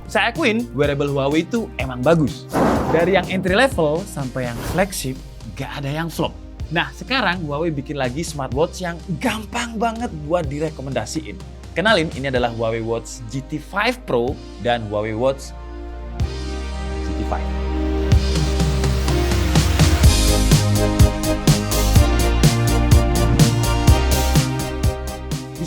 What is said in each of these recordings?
Saya akuin wearable Huawei itu emang bagus. Dari yang entry level sampai yang flagship, gak ada yang flop. Nah, sekarang Huawei bikin lagi smartwatch yang gampang banget buat direkomendasiin. Kenalin, ini adalah Huawei Watch GT5 Pro dan Huawei Watch GT5.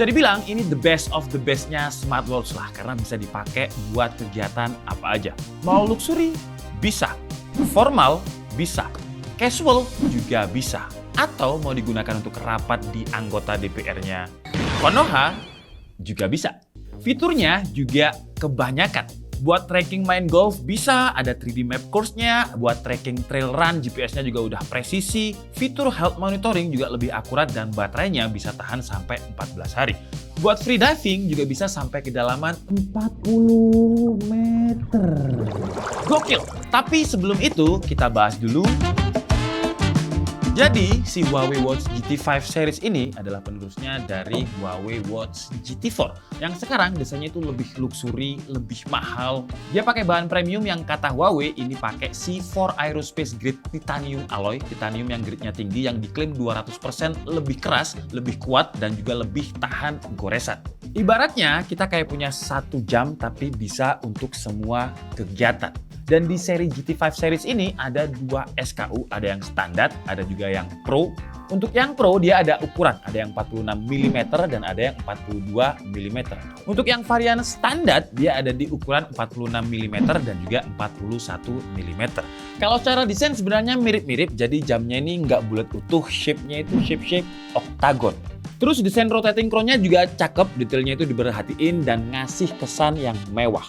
Bisa dibilang ini the best of the bestnya smartwatch lah, karena bisa dipakai buat kegiatan apa aja. Mau luxury? Bisa. Formal? Bisa. Casual? Juga bisa. Atau mau digunakan untuk rapat di anggota DPR-nya Konoha? Juga bisa. Fiturnya juga kebanyakan. Buat tracking main golf bisa, ada 3D map course-nya. Buat tracking trail run, GPS-nya juga udah presisi. Fitur health monitoring juga lebih akurat dan baterainya bisa tahan sampai 14 hari. Buat free diving juga bisa sampai kedalaman 40 meter. Gokil! Tapi sebelum itu, kita bahas dulu. Jadi, si Huawei Watch GT5 series ini adalah penerusnya dari Huawei Watch GT4 yang sekarang desainnya itu lebih luxury, lebih mahal. Dia pakai bahan premium yang kata Huawei ini pakai C4 Aerospace Grade Titanium Alloy, titanium yang grade-nya tinggi yang diklaim 200% lebih keras, lebih kuat, dan juga lebih tahan goresan. Ibaratnya kita kayak punya 1 jam tapi bisa untuk semua kegiatan. Dan di seri GT5 series ini ada 2 SKU, ada yang standar, ada juga yang Pro. Untuk yang Pro dia ada ukuran, ada yang 46 mm dan ada yang 42 mm. Untuk yang varian standar dia ada di ukuran 46 mm dan juga 41 mm. Kalau secara desain sebenarnya mirip-mirip, jadi jamnya ini nggak bulat utuh, shape-nya itu shape oktagon. Terus desain rotating crown-nya juga cakep, detailnya itu diperhatiin dan ngasih kesan yang mewah.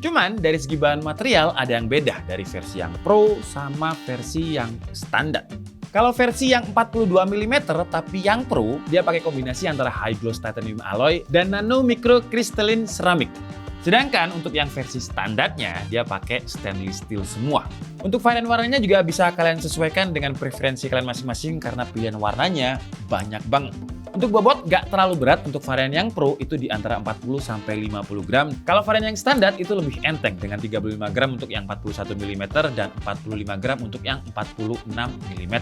Cuman dari segi bahan material ada yang beda dari versi yang Pro sama versi yang standar. Kalau versi yang 42 mm tapi yang Pro, dia pakai kombinasi antara high gloss titanium alloy dan nano micro crystalline ceramic. Sedangkan untuk yang versi standarnya, dia pakai stainless steel semua. Untuk varian warnanya juga bisa kalian sesuaikan dengan preferensi kalian masing-masing karena pilihan warnanya banyak banget. Untuk bobot nggak terlalu berat, untuk varian yang Pro itu di antara 40-50 gram. Kalau varian yang standar itu lebih enteng dengan 35 gram untuk yang 41 mm dan 45 gram untuk yang 46 mm.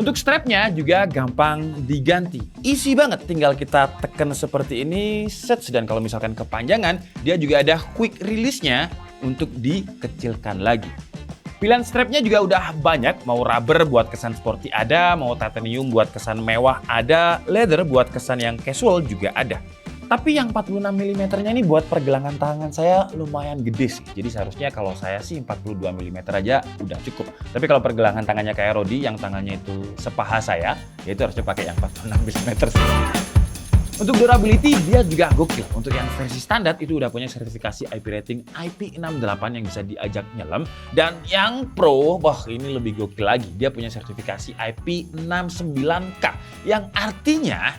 Untuk strapnya juga gampang diganti. Easy banget, tinggal kita tekan seperti ini, set. Dan kalau misalkan kepanjangan, dia juga ada quick release-nya untuk dikecilkan lagi. Pilihan strapnya juga udah banyak, mau rubber buat kesan sporty ada, mau titanium buat kesan mewah ada, leather buat kesan yang casual juga ada. Tapi yang 46 mm-nya ini buat pergelangan tangan saya lumayan gede sih. Jadi seharusnya kalau saya sih 42 mm aja udah cukup. Tapi kalau pergelangan tangannya kayak Rodi yang tangannya itu sepaha saya, ya itu harusnya pakai yang 46 mm sih. Untuk durability dia juga gokil. Untuk yang versi standar itu udah punya sertifikasi IP rating IP68 yang bisa diajak nyelam. Dan yang Pro, wah ini lebih gokil lagi. Dia punya sertifikasi IP69K yang artinya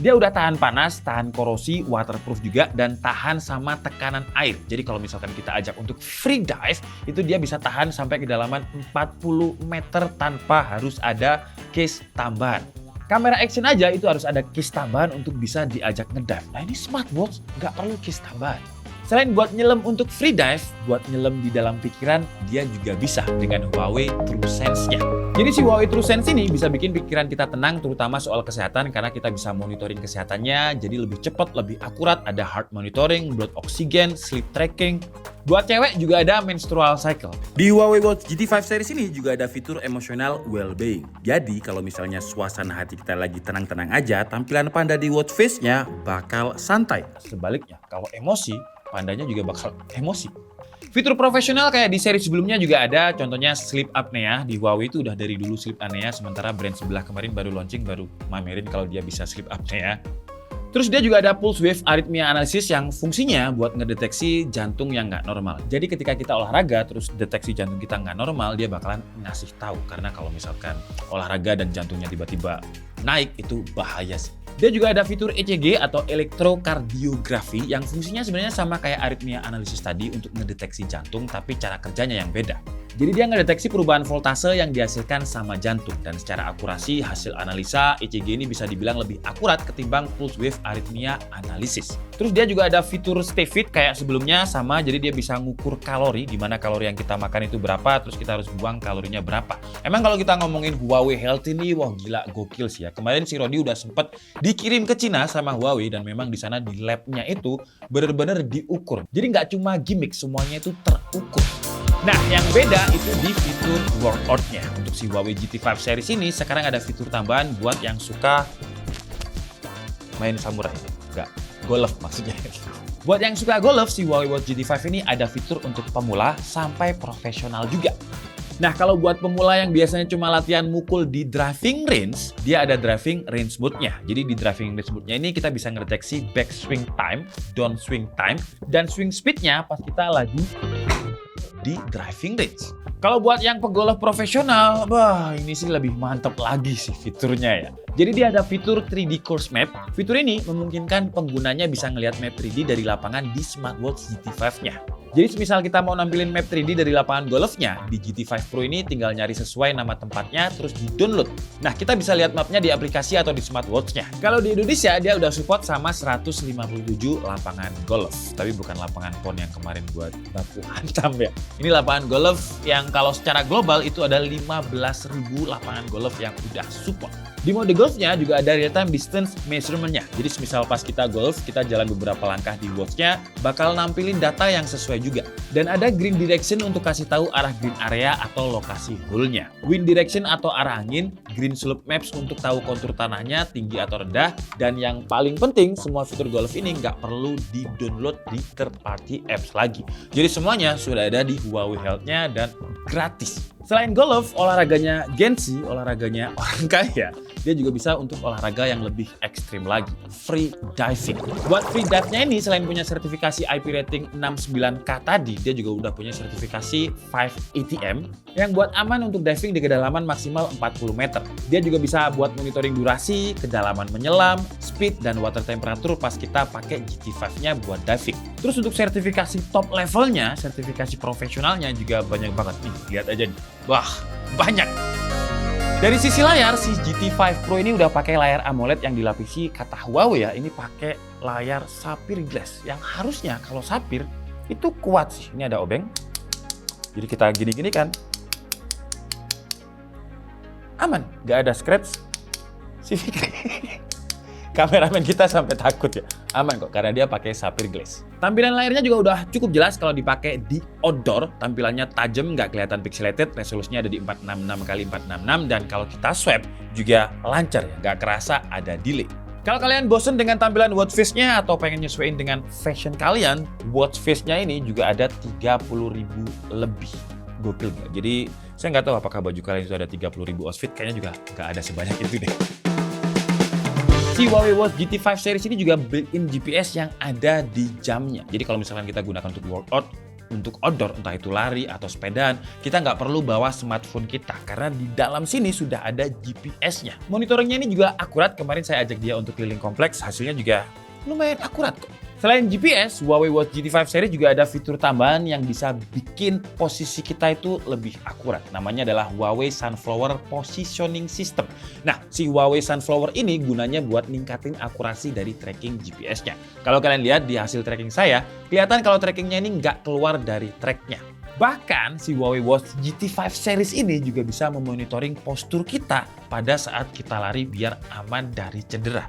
dia udah tahan panas, tahan korosi, waterproof juga, dan tahan sama tekanan air. Jadi kalau misalkan kita ajak untuk free dive, itu dia bisa tahan sampai kedalaman 40 meter tanpa harus ada case tambahan. Kamera action aja itu harus ada case tambahan untuk bisa diajak ngedive. Nah ini smartwatch nggak perlu case tambahan. Selain buat nyelam untuk free dive, buat nyelam di dalam pikiran, dia juga bisa dengan Huawei TrueSense-nya. Jadi si Huawei TrueSense ini bisa bikin pikiran kita tenang, terutama soal kesehatan, karena kita bisa monitoring kesehatannya, jadi lebih cepat, lebih akurat, ada heart monitoring, blood oxygen, sleep tracking. Buat cewek juga ada menstrual cycle. Di Huawei Watch GT5 series ini juga ada fitur emotional well-being. Jadi kalau misalnya suasana hati kita lagi tenang-tenang aja, tampilan Panda di watch face-nya bakal santai. Sebaliknya, kalau emosi, Pandanya juga bakal emosi. Fitur profesional kayak di seri sebelumnya juga ada, contohnya sleep apnea. Di Huawei itu udah dari dulu sleep apnea, sementara brand sebelah kemarin baru launching, baru mamerin kalau dia bisa sleep apnea. Terus dia juga ada pulse wave arrhythmia analysis yang fungsinya buat ngedeteksi jantung yang nggak normal. Jadi ketika kita olahraga terus deteksi jantung kita nggak normal, dia bakalan ngasih tahu. Karena kalau misalkan olahraga dan jantungnya tiba-tiba naik, itu bahaya sih. Dia juga ada fitur ECG atau elektrokardiografi yang fungsinya sebenarnya sama kayak arrhythmia analysis tadi untuk ngedeteksi jantung, tapi cara kerjanya yang beda. Jadi dia ngedeteksi perubahan voltase yang dihasilkan sama jantung. Dan secara akurasi, hasil analisa ECG ini bisa dibilang lebih akurat ketimbang pulse wave arrhythmia analisis. Terus dia juga ada fitur stay fit kayak sebelumnya sama, jadi dia bisa ngukur kalori, di mana kalori yang kita makan itu berapa, terus kita harus buang kalorinya berapa. Emang kalau kita ngomongin Huawei Health ini, wah gila gokil sih ya. Kemarin si Rodi udah sempet dikirim ke Cina sama Huawei dan memang di sana di labnya itu bener-bener diukur. Jadi nggak cuma gimmick, semuanya itu terukur. Nah, yang beda itu di fitur workout-nya. Untuk si Huawei GT5 series ini sekarang ada fitur tambahan buat yang suka main samurai. Enggak, golf maksudnya. Buat yang suka golf, si Huawei Watch GT5 ini ada fitur untuk pemula sampai profesional juga. Nah, kalau buat pemula yang biasanya cuma latihan mukul di driving range, dia ada driving range mode-nya. Jadi di driving range mode-nya ini kita bisa ngedeteksi back swing time, down swing time, dan swing speed-nya pas kita lagi di driving range. Kalau buat yang pegolf profesional, wah ini sih lebih mantap lagi sih fiturnya ya. Jadi dia ada fitur 3D course map. Fitur ini memungkinkan penggunanya bisa ngelihat map 3D dari lapangan di smartwatch GT5-nya. Jadi semisal kita mau nampilin map 3D dari lapangan golfnya, di GT5 Pro ini tinggal nyari sesuai nama tempatnya terus di-download. Nah, kita bisa lihat mapnya di aplikasi atau di smartwatch-nya. Kalau di Indonesia, dia udah support sama 157 lapangan golf. Tapi bukan lapangan pon yang kemarin buat baku hantam ya. Ini lapangan golf yang kalau secara global itu ada 15.000 lapangan golf yang udah support. Di mode golfnya juga ada real-time distance measurement-nya. Jadi semisal pas kita golf, kita jalan beberapa langkah di watch-nya, bakal nampilin data yang sesuai juga. Dan ada green direction untuk kasih tahu arah green area atau lokasi hole-nya. Wind direction atau arah angin, green slope maps untuk tahu kontur tanahnya tinggi atau rendah. Dan yang paling penting, semua fitur golf ini nggak perlu di-download di third-party apps lagi. Jadi semuanya sudah ada di Huawei Health-nya dan gratis. Selain golf, olahraganya Gensi, olahraganya orang kaya, dia juga bisa untuk olahraga yang lebih ekstrim lagi, free diving. Buat free dive-nya ini, selain punya sertifikasi IP rating 69K tadi, dia juga udah punya sertifikasi 5 ATM yang buat aman untuk diving di kedalaman maksimal 40 meter. Dia juga bisa buat monitoring durasi, kedalaman menyelam, speed, dan water temperature pas kita pakai GT5-nya buat diving. Terus untuk sertifikasi top levelnya, sertifikasi profesionalnya juga banyak banget nih, lihat aja nih. Wah, banyak. Dari sisi layar, si GT5 Pro ini udah pakai layar AMOLED yang dilapisi kata Huawei ya, ini pakai layar Sapphire Glass yang harusnya kalau Sapphire itu kuat sih. Ini ada obeng. Jadi kita gini-gini kan. Aman, nggak ada scratch. Si Fikri. Kameramen kita sampai takut ya. Aman kok karena dia pakai Sapphire Glass. Tampilan layarnya juga udah cukup jelas kalau dipakai di outdoor. Tampilannya tajam, nggak kelihatan pixelated. Resolusinya ada di 466x466 dan kalau kita swipe juga lancar ya, nggak kerasa ada delay. Kalau kalian bosen dengan tampilan watch face-nya atau pengen nyesuaiin dengan fashion kalian, watch face-nya ini juga ada 30.000 lebih. Gokil nggak? Jadi saya nggak tahu apakah baju kalian itu ada 30.000 outfit, kayaknya juga nggak ada sebanyak itu deh. Si Huawei Watch GT5 series ini juga built-in GPS yang ada di jamnya. Jadi kalau misalkan kita gunakan untuk workout, untuk outdoor, entah itu lari atau sepedaan, kita nggak perlu bawa smartphone kita karena di dalam sini sudah ada GPS-nya. Monitoringnya ini juga akurat. Kemarin saya ajak dia untuk keliling kompleks, hasilnya juga lumayan akurat kok. Selain GPS, Huawei Watch GT5 series juga ada fitur tambahan yang bisa bikin posisi kita itu lebih akurat. Namanya adalah Huawei Sunflower Positioning System. Nah, si Huawei Sunflower ini gunanya buat ningkatin akurasi dari tracking GPS-nya. Kalau kalian lihat di hasil tracking saya, kelihatan kalau trackingnya ini nggak keluar dari tracknya. Bahkan si Huawei Watch GT5 series ini juga bisa memonitoring postur kita pada saat kita lari biar aman dari cedera.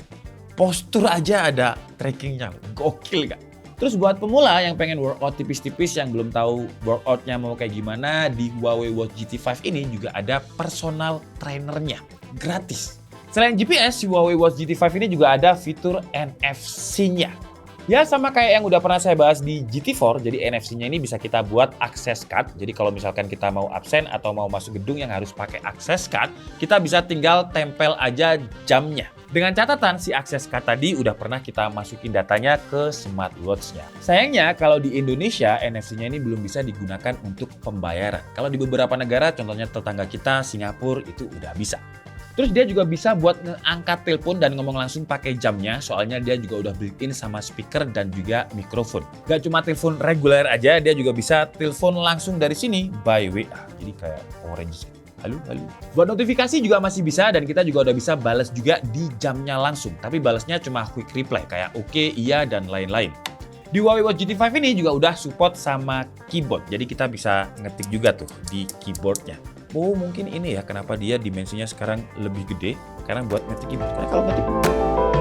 Postur aja ada trackingnya, gokil gak? Terus buat pemula yang pengen workout tipis-tipis yang belum tahu workoutnya mau kayak gimana, di Huawei Watch GT5 ini juga ada personal trainernya, gratis. Selain GPS, si Huawei Watch GT5 ini juga ada fitur NFC-nya. Ya sama kayak yang udah pernah saya bahas di GT4, jadi NFC-nya ini bisa kita buat access card. Jadi kalau misalkan kita mau absen atau mau masuk gedung yang harus pakai access card, kita bisa tinggal tempel aja jamnya. Dengan catatan si access card tadi udah pernah kita masukin datanya ke smartwatch-nya. Sayangnya kalau di Indonesia NFC-nya ini belum bisa digunakan untuk pembayaran. Kalau di beberapa negara, contohnya tetangga kita Singapura itu udah bisa. Terus dia juga bisa buat ngangkat telepon dan ngomong langsung pakai jamnya, soalnya dia juga udah built-in sama speaker dan juga mikrofon. Gak cuma telepon reguler aja, dia juga bisa telepon langsung dari sini by WA. Jadi kayak Orange. Halo, halo. Buat notifikasi juga masih bisa dan kita juga udah bisa balas juga di jamnya langsung. Tapi balasnya cuma quick reply kayak oke, iya, dan lain-lain. Di Huawei Watch GT5 ini juga udah support sama keyboard. Jadi kita bisa ngetik juga tuh di keyboardnya. Oh mungkin ini ya kenapa dia dimensinya sekarang lebih gede. Karena buat ngetik keyboard. Karena kalau ngetik.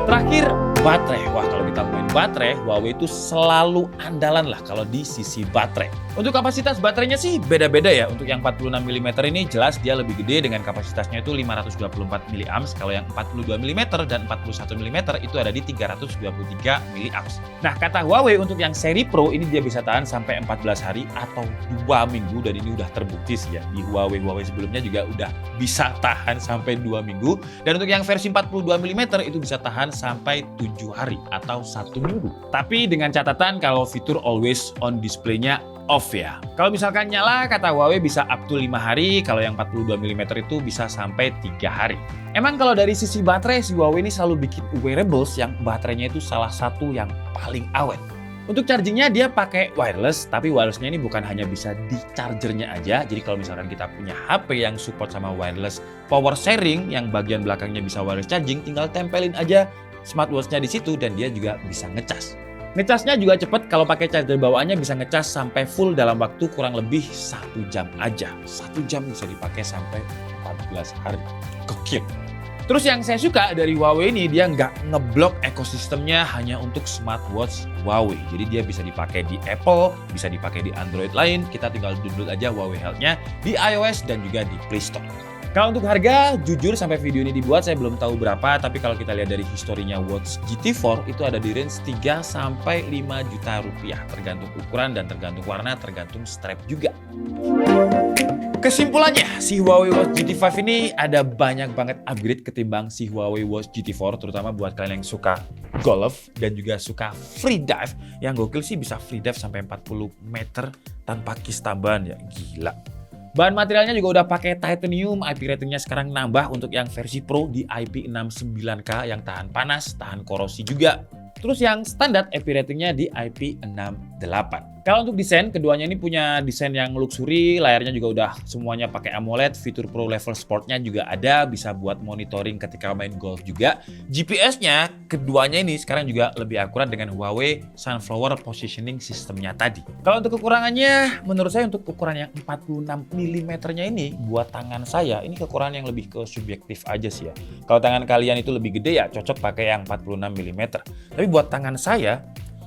Terakhir, baterai. Wah kalau kita main baterai, Huawei itu selalu andalan lah kalau di sisi baterai. Untuk kapasitas baterainya sih beda-beda ya. Untuk yang 46 mm ini jelas dia lebih gede dengan kapasitasnya itu 524 mAh. Kalau yang 42 mm dan 41 mm itu ada di 323 mAh. Nah kata Huawei untuk yang seri Pro ini dia bisa tahan sampai 14 hari atau 2 minggu. Dan ini udah terbukti sih ya. Di Huawei sebelumnya juga udah bisa tahan sampai 2 minggu. Dan untuk yang versi 42 mm itu bisa tahan sampai 7 hari atau 1 minggu. Tapi dengan catatan kalau fitur always on display-nya off ya. Kalau misalkan nyala, kata Huawei bisa up to 5 hari, kalau yang 42 mm itu bisa sampai 3 hari. Emang kalau dari sisi baterai, si Huawei ini selalu bikin wearables yang baterainya itu salah satu yang paling awet. Untuk chargingnya dia pakai wireless, tapi wirelessnya ini bukan hanya bisa di chargernya aja. Jadi kalau misalkan kita punya HP yang support sama wireless power sharing, yang bagian belakangnya bisa wireless charging, tinggal tempelin aja smartwatch-nya di situ dan dia juga bisa ngecas. Ngecasnya juga cepet, kalau pakai charger bawaannya bisa ngecas sampai full dalam waktu kurang lebih 1 jam aja. 1 jam bisa dipakai sampai 14 hari. Gokil. Terus yang saya suka dari Huawei ini, dia nggak ngeblok ekosistemnya hanya untuk smartwatch Huawei. Jadi dia bisa dipakai di Apple, bisa dipakai di Android lain. Kita tinggal download aja Huawei Health-nya di iOS dan juga di Play Store. Kalau untuk harga, jujur sampai video ini dibuat saya belum tahu berapa, tapi kalau kita lihat dari historinya Watch GT4 itu ada di range 3 sampai 5 juta rupiah, tergantung ukuran dan tergantung warna, tergantung strap juga. Kesimpulannya, si Huawei Watch GT5 ini ada banyak banget upgrade ketimbang si Huawei Watch GT4, terutama buat kalian yang suka golf dan juga suka free dive. Yang gokil sih bisa free dive sampai 40 meter tanpa kis tambahan ya, gila. Bahan materialnya juga udah pakai titanium, IP ratingnya sekarang nambah untuk yang versi Pro di IP69K yang tahan panas, tahan korosi juga. Terus yang standar IP ratingnya di IP68. Kalau untuk desain, keduanya ini punya desain yang luxury, layarnya juga udah semuanya pakai AMOLED, fitur Pro level sportnya juga ada, bisa buat monitoring ketika main golf juga. GPS-nya, keduanya ini sekarang juga lebih akurat dengan Huawei Sunflower Positioning System-nya tadi. Kalau untuk kekurangannya, menurut saya untuk ukuran yang 46 mm-nya ini, buat tangan saya, ini kekurangan yang lebih ke subjektif aja sih ya. Kalau tangan kalian itu lebih gede ya cocok pakai yang 46 mm. Tapi buat tangan saya,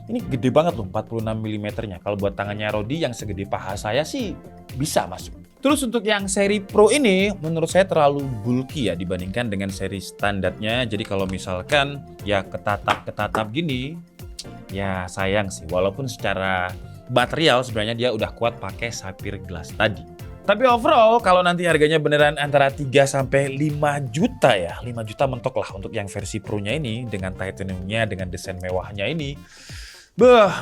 ini gede banget loh 46 mm-nya. Kalau buat tangannya Rodi yang segede paha saya sih bisa masuk. Terus untuk yang seri Pro ini menurut saya terlalu bulky ya dibandingkan dengan seri standarnya. Jadi kalau misalkan ya ketatap gini, ya sayang sih. Walaupun secara material sebenarnya dia udah kuat pakai sapphire glass tadi. Tapi overall kalau nanti harganya beneran antara 3 sampai 5 juta ya. 5 juta mentok lah untuk yang versi Pro-nya ini dengan titaniumnya, dengan desain mewahnya ini.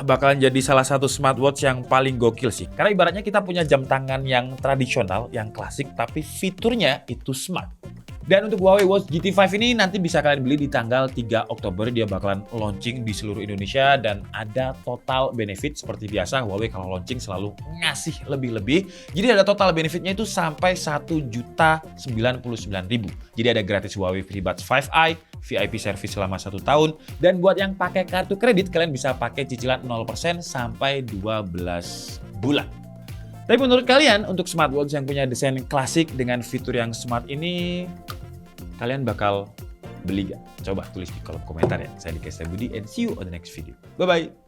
Bakalan jadi salah satu smartwatch yang paling gokil sih. Karena ibaratnya kita punya jam tangan yang tradisional, yang klasik, tapi fiturnya itu smart. Dan untuk Huawei Watch GT5 ini nanti bisa kalian beli di tanggal 3 Oktober. Dia bakalan launching di seluruh Indonesia dan ada total benefit seperti biasa. Huawei kalau launching selalu ngasih lebih-lebih. Jadi ada total benefitnya itu sampai 1.099.000. Jadi ada gratis Huawei FreeBuds 5i, VIP service selama 1 tahun. Dan buat yang pakai kartu kredit, kalian bisa pakai cicilan 0% sampai 12 bulan. Tapi menurut kalian, untuk smartwatch yang punya desain klasik dengan fitur yang smart ini, kalian bakal beli gak? Coba tulis di kolom komentar ya. Saya Dika Budi and see you on the next video. Bye-bye!